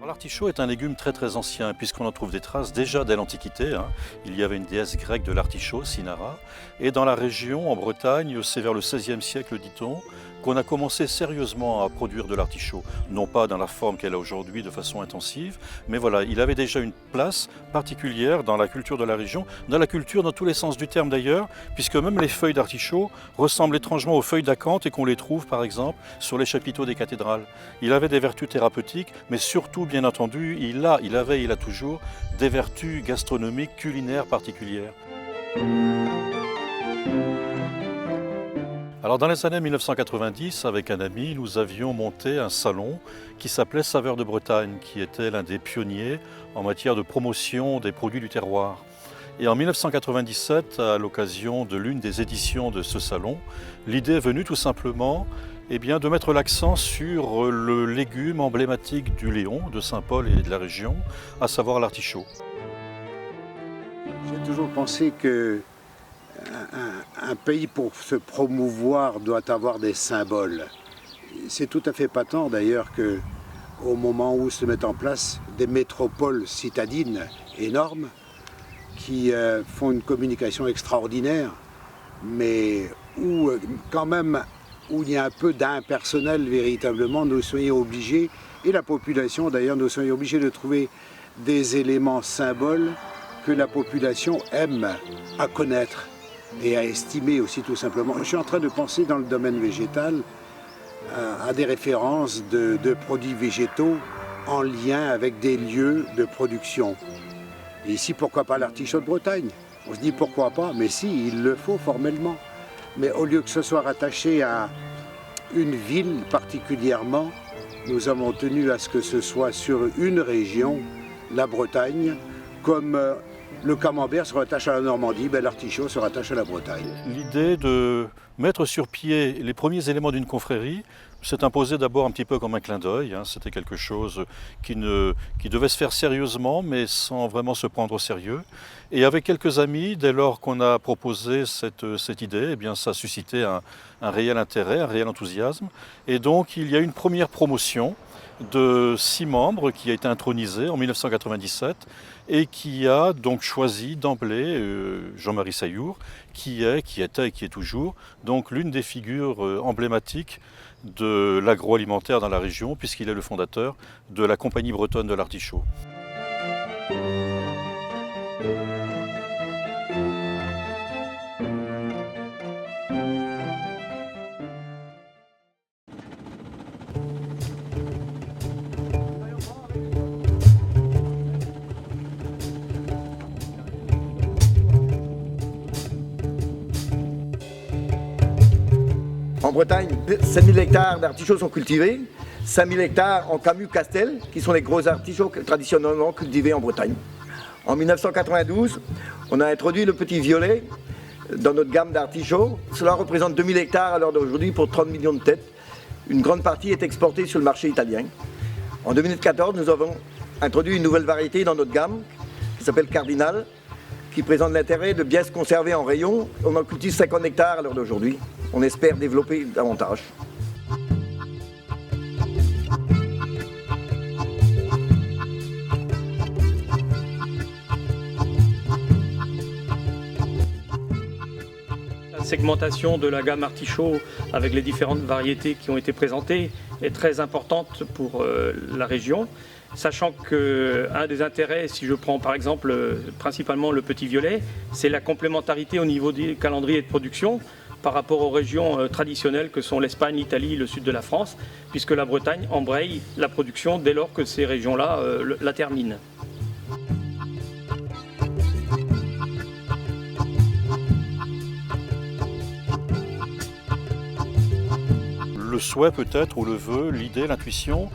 L'artichaut est un légume très ancien puisqu'on en trouve des traces déjà dès l'Antiquité. Il y avait une déesse grecque de l'artichaut, Cinara. Et dans la région, en Bretagne, c'est vers le XVIe siècle, dit-on, qu'on a commencé sérieusement à produire de l'artichaut. Non pas dans la forme qu'elle a aujourd'hui de façon intensive, mais voilà, il avait déjà une place particulière dans la culture de la région, dans la culture dans tous les sens du terme d'ailleurs, puisque même les feuilles d'artichaut ressemblent étrangement aux feuilles d'acanthe et qu'on les trouve par exemple sur les chapiteaux des cathédrales. Il avait des vertus thérapeutiques, mais surtout, bien entendu, il a toujours des vertus gastronomiques, culinaires particulières. Alors dans les années 1990, avec un ami, nous avions monté un salon qui s'appelait Saveurs de Bretagne, qui était l'un des pionniers en matière de promotion des produits du terroir. Et en 1997, à l'occasion de l'une des éditions de ce salon, l'idée est venue tout simplement de mettre l'accent sur le légume emblématique du Léon, de Saint-Paul et de la région, à savoir l'artichaut. J'ai toujours pensé que un pays, pour se promouvoir, doit avoir des symboles. C'est tout à fait patent d'ailleurs qu'au moment où se mettent en place des métropoles citadines énormes qui font une communication extraordinaire, mais où quand même où il y a un peu d'impersonnel véritablement, nous soyons obligés, et la population d'ailleurs, nous soyons obligés de trouver des éléments symboles que la population aime à connaître et à estimer aussi tout simplement. Je suis en train de penser dans le domaine végétal à des références de produits végétaux en lien avec des lieux de production. Et ici, pourquoi pas l'artichaut de Bretagne? On se dit pourquoi pas, mais si, il le faut formellement. Mais au lieu que ce soit rattaché à une ville particulièrement, nous avons tenu à ce que ce soit sur une région, la Bretagne, comme le camembert se rattache à la Normandie, l'artichaut se rattache à la Bretagne. L'idée de mettre sur pied les premiers éléments d'une confrérie s'est imposée d'abord un petit peu comme un clin d'œil. C'était quelque chose qui devait se faire sérieusement, mais sans vraiment se prendre au sérieux. Et avec quelques amis, dès lors qu'on a proposé cette idée, ça a suscité un réel intérêt, un réel enthousiasme. Et donc il y a une première promotion de 6 membres qui a été intronisée en 1997 et qui a donc choisi d'emblée Jean-Marie Saillour, qui était et qui est toujours donc l'une des figures emblématiques de l'agroalimentaire dans la région, puisqu'il est le fondateur de la Compagnie bretonne de l'artichaut. En Bretagne, 7000 hectares d'artichauts sont cultivés, 5000 hectares en Camus-Castel, qui sont les gros artichauts traditionnellement cultivés en Bretagne. En 1992, on a introduit le petit violet dans notre gamme d'artichauts. Cela représente 2000 hectares à l'heure d'aujourd'hui pour 30 millions de têtes. Une grande partie est exportée sur le marché italien. En 2014, nous avons introduit une nouvelle variété dans notre gamme, qui s'appelle Cardinal, qui présente l'intérêt de bien se conserver en rayon. On en cultive 50 hectares à l'heure d'aujourd'hui. On espère développer davantage. La segmentation de la gamme artichaut avec les différentes variétés qui ont été présentées est très importante pour la région. Sachant qu'un des intérêts, si je prends par exemple principalement le petit violet, c'est la complémentarité au niveau du calendrier de production par rapport aux régions traditionnelles que sont l'Espagne, l'Italie, le sud de la France, puisque la Bretagne embraye la production dès lors que ces régions-là la terminent. Le souhait peut-être, ou le vœu, l'idée, l'intuition,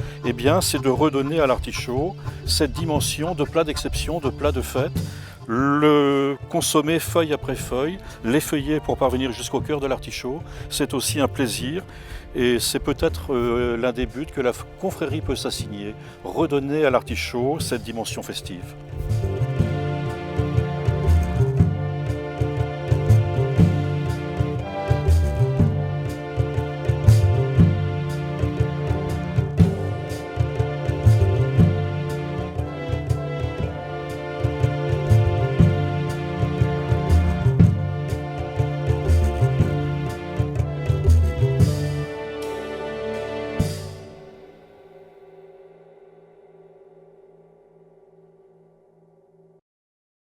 c'est de redonner à l'artichaut cette dimension de plat d'exception, de plat de fête, le consommer feuille après feuille, l'effeuiller pour parvenir jusqu'au cœur de l'artichaut, c'est aussi un plaisir et c'est peut-être l'un des buts que la confrérie peut s'assigner, redonner à l'artichaut cette dimension festive.